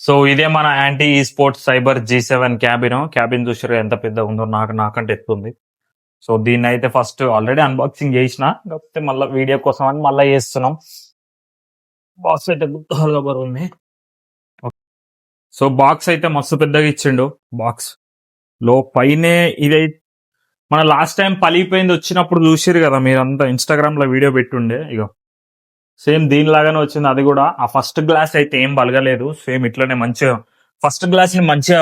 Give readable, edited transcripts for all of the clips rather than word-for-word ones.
So ఇదే మన anti ఈ స్పోర్ట్స్ సైబర్ G7 క్యాబిన్ చూసారు ఎంత పెద్ద ఉందో, నాకంటే ఎత్తుంది. సో దీన్ని అయితే ఫస్ట్ ఆల్రెడీ అన్బాక్సింగ్ చేసిన, కాకపోతే మళ్ళీ వీడియో కోసం అని మళ్ళీ చేస్తున్నాం. బాక్స్ అయితే గుత్తగా బరువుంది. సో బాక్స్ అయితే మస్తు పెద్దగా ఇచ్చిండు. బాక్స్ లో పైనే ఇదై మన లాస్ట్ టైం పలిగిపోయింది వచ్చినప్పుడు చూసిరు కదా మీరంతా, ఇన్స్టాగ్రామ్ లో వీడియో పెట్టుండే. ఇక సేమ్ దీనిలాగానే వచ్చింది అది కూడా. ఆ ఫస్ట్ గ్లాస్ అయితే ఏం బలగలేదు, సేమ్ ఇట్లనే మంచిగా ఫస్ట్ గ్లాస్ ని మంచిగా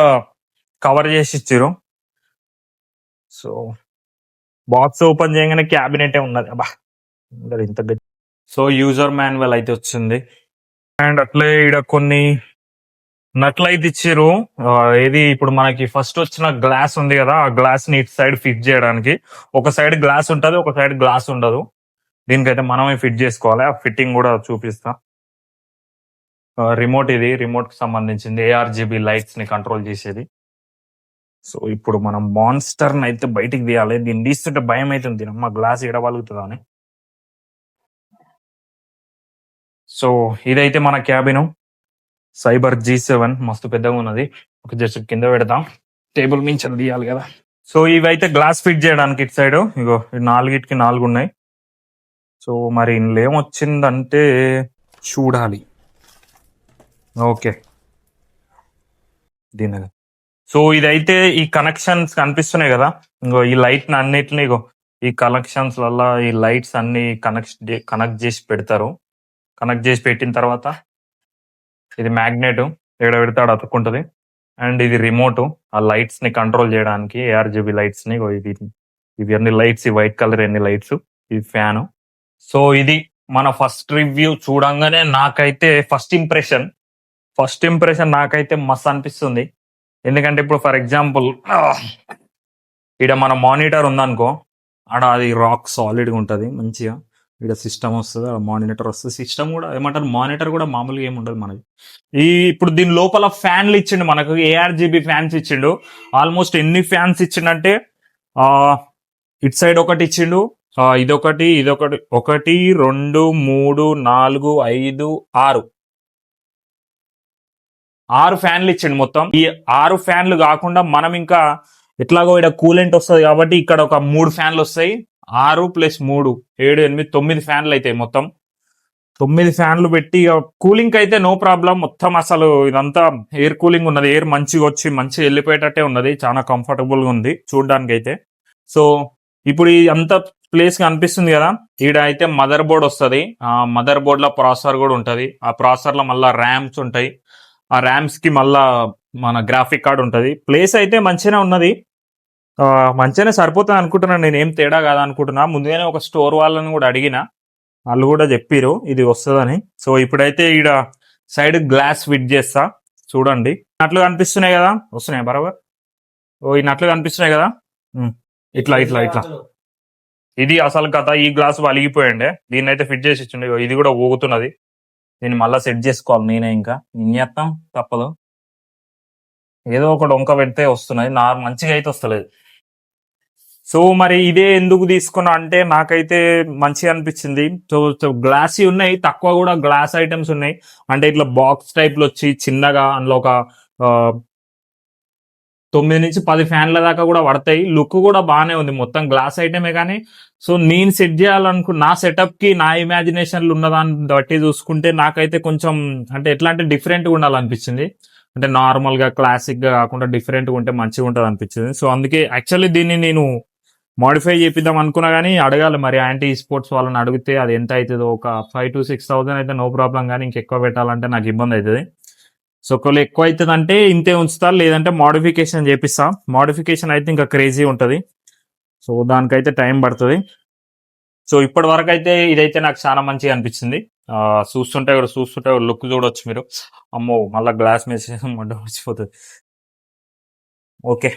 కవర్ చేసి ఇచ్చారు. సో బాక్స్ ఓపెన్ చేయగానే క్యాబినెట్ ఉన్నది. అబ్బా ఇంత గట్టి. సో యూజర్ మాన్యువల్ అయితే వచ్చింది, అండ్ అట్లే ఇక్కడ కొన్ని నట్లు అయితే ఇచ్చారు. ఏది ఇప్పుడు మనకి ఫస్ట్ వచ్చిన గ్లాస్ ఉంది కదా, ఆ గ్లాస్ ని ఇటు సైడ్ ఫిట్ చేయడానికి ఒక సైడ్ గ్లాస్ ఉంటది, ఒక సైడ్ గ్లాస్ ఉండదు. దీనికైతే మనమే ఫిట్ చేసుకోవాలి. ఆ ఫిట్టింగ్ కూడా చూపిస్తా. రిమోట్, ఇది రిమోట్ కి సంబంధించింది, ARGB లైట్స్ ని కంట్రోల్ చేసేది. సో ఇప్పుడు మనం మాన్స్టర్ అయితే బయటికి తీయాలి. దీన్ని తీస్తుంటే భయం అవుతుంది, మా గ్లాస్ ఇడవలుగుతుందా అని. సో ఇదైతే మన క్యాబిన్ సైబర్ G7, మస్తు పెద్దగా ఉన్నది. ఒక జస్ట్ కింద పెడతాం, టేబుల్ మించి తీయాలి కదా. సో ఇవైతే గ్లాస్ ఫిట్ చేయడానికి ఇటు సైడ్ ఇగో 4కి 4 ఉన్నాయి. సో మరి ఇందులో ఏమొచ్చిందంటే చూడాలి. ఓకే దీని సో ఇదైతే ఈ కనెక్షన్స్ కనిపిస్తున్నాయి కదా, ఇంకో ఈ లైట్ అన్నిటిని ఇగో ఈ కనెక్షన్స్ వల్ల ఈ లైట్స్ అన్ని కనెక్ట్ చేసి పెడతారు. కనెక్ట్ చేసి పెట్టిన తర్వాత ఇది మ్యాగ్నెట్ ఎక్కడ పెడతాడు అతుక్కుంటది. అండ్ ఇది రిమోట్, ఆ లైట్స్ ని కంట్రోల్ చేయడానికి ARGB లైట్స్ ని. ఇవి అన్ని లైట్స్, ఈ వైట్ కలర్ ఎన్ని లైట్స్, ఇది ఫ్యాన్. సో ఇది మన ఫస్ట్ రివ్యూ. చూడంగానే నాకైతే ఫస్ట్ ఇంప్రెషన్ నాకైతే మస్తు అనిపిస్తుంది. ఎందుకంటే ఇప్పుడు ఫర్ ఎగ్జాంపుల్ ఇక్కడ మన మానిటర్ ఉందనుకో, ఆడ అది రాక్ సాలిడ్గా ఉంటుంది మంచిగా. ఇక్కడ సిస్టమ్ వస్తుంది, మానిటర్ వస్తుంది. సిస్టమ్ కూడా ఏమంటారు, మానిటర్ కూడా మామూలుగా ఏమి ఉండదు మనకి. ఇప్పుడు దీని లోపల ఫ్యాన్లు ఇచ్చిండు మనకు, ARGB ఫ్యాన్స్ ఇచ్చిండు. ఆల్మోస్ట్ ఎన్ని ఫ్యాన్స్ ఇచ్చిండంటే ఇటు సైడ్ ఒకటి ఇచ్చిండు, ఇదొకటి 1 2 3 4 5 6 ఫ్యాన్లు ఇచ్చిండు మొత్తం. ఈ 6 ఫ్యాన్లు కాకుండా మనం ఇంకా ఎట్లాగో ఇక్కడ కూలెంట్ వస్తుంది కాబట్టి ఇక్కడ ఒక 3 ఫ్యాన్లు వస్తాయి. 6 + 3 7 8 9 ఫ్యాన్లు అవుతాయి మొత్తం. 9 ఫ్యాన్లు పెట్టి కూలింగ్ అయితే నో ప్రాబ్లం. మొత్తం అసలు ఇదంతా ఎయిర్ కూలింగ్ ఉన్నది, ఎయిర్ మంచిగా వచ్చి మంచిగా వెళ్ళిపోయేటట్టే ఉన్నది, చాలా కంఫర్టబుల్ గా ఉంది చూడడానికి అయితే. సో ఇప్పుడు ఈ అంత ప్లేస్ కనిపిస్తుంది కదా, ఈడ అయితే మదర్ బోర్డ్ వస్తుంది. ఆ మదర్ బోర్డ్ లో ప్రాసెసర్ కూడా ఉంటది. ఆ ప్రాసెసర్ లో మళ్ళా ర్యామ్స్ ఉంటాయి, ఆ ర్యామ్స్ కి మళ్ళా మన గ్రాఫిక్ కార్డ్ ఉంటది. ప్లేస్ అయితే మంచిగానే ఉన్నది, మంచిగానే సరిపోతుంది అనుకుంటున్నాను నేను, ఏం తేడా కాదు అనుకుంటున్నా. ముందుగానే ఒక స్టోర్ వాళ్ళని కూడా అడిగిన, వాళ్ళు కూడా చెప్పిరు ఇది వస్తుందని. సో ఇప్పుడైతే ఈడ సైడ్ గ్లాస్ ఫిట్ చేస్తా. చూడండి నట్లు కనిపిస్తున్నాయి కదా, వస్తున్నాయి బరాబర్. ఈ నట్లు కనిపిస్తున్నాయి కదా, ఇట్లా ఇట్లా ఇట్లా. ఇది అసలు కథ, ఈ గ్లాస్ వలిగిపోయండి, దీన్ని అయితే ఫిట్ చేసి ఇచ్చిండే. ఇది కూడా ఊగుతున్నది, దీన్ని మళ్ళీ సెట్ చేసుకోవాలి నేనే. ఇంకా ఏం చేస్తాం, తప్పదు. ఏదో ఒకటి వంక పెడితే వస్తున్నది, మంచిగా అయితే వస్తలేదు. సో మరి ఇదే ఎందుకు తీసుకున్నా అంటే నాకైతే మంచిగా అనిపించింది. సో గ్లాసీ ఉన్నాయి, తక్కువ కూడా గ్లాస్ ఐటమ్స్ ఉన్నాయి. అంటే ఇట్లా బాక్స్ టైప్ లో వచ్చి చిన్నగా అందులో ఒక 9 నుంచి 10 ఫ్యాన్ల దాకా కూడా పడతాయి. లుక్ కూడా బాగానే ఉంది, మొత్తం గ్లాస్ ఐటమే. కానీ సో నేను సెట్ చేయాలనుకున్న నా సెటప్ కి, నా ఇమాజినేషన్లు ఉన్నదాన్ని బట్టి చూసుకుంటే నాకైతే కొంచెం అంటే ఎట్లా అంటే డిఫరెంట్గా ఉండాలనిపించింది. అంటే నార్మల్ గా క్లాసిక్ గా కాకుండా డిఫరెంట్గా ఉంటే మంచిగా ఉంటుంది అనిపించింది. సో అందుకే యాక్చువల్లీ దీన్ని నేను మోడిఫై చేపిద్దాం అనుకున్నా, కానీ అడగాలి మరి యాంటీ స్పోర్ట్స్ వాళ్ళని అడిగితే అది ఎంత అవుతుందో. ఒక 5,000 to 6,000 అయితే నో ప్రాబ్లం, కానీ ఇంకెక్కువ పెట్టాలంటే నాకు ఇబ్బంది అవుతుంది. సో ఒకవేళ ఎక్కువ అవుతుంది అంటే ఇంతే ఉంచుతా, లేదంటే మోడిఫికేషన్ చేపిస్తా. మోడిఫికేషన్ అయితే ఇంకా క్రేజీ ఉంటుంది, సో దానికైతే టైం పడుతుంది. సో ఇప్పటి వరకు అయితే ఇదైతే నాకు చాలా మంచిగా అనిపించింది. చూస్తుంటే లుక్ చూడొచ్చు మీరు. అమ్మో మళ్ళీ గ్లాస్ మెసేజ్ మర్చిపోతుంది. ఓకే.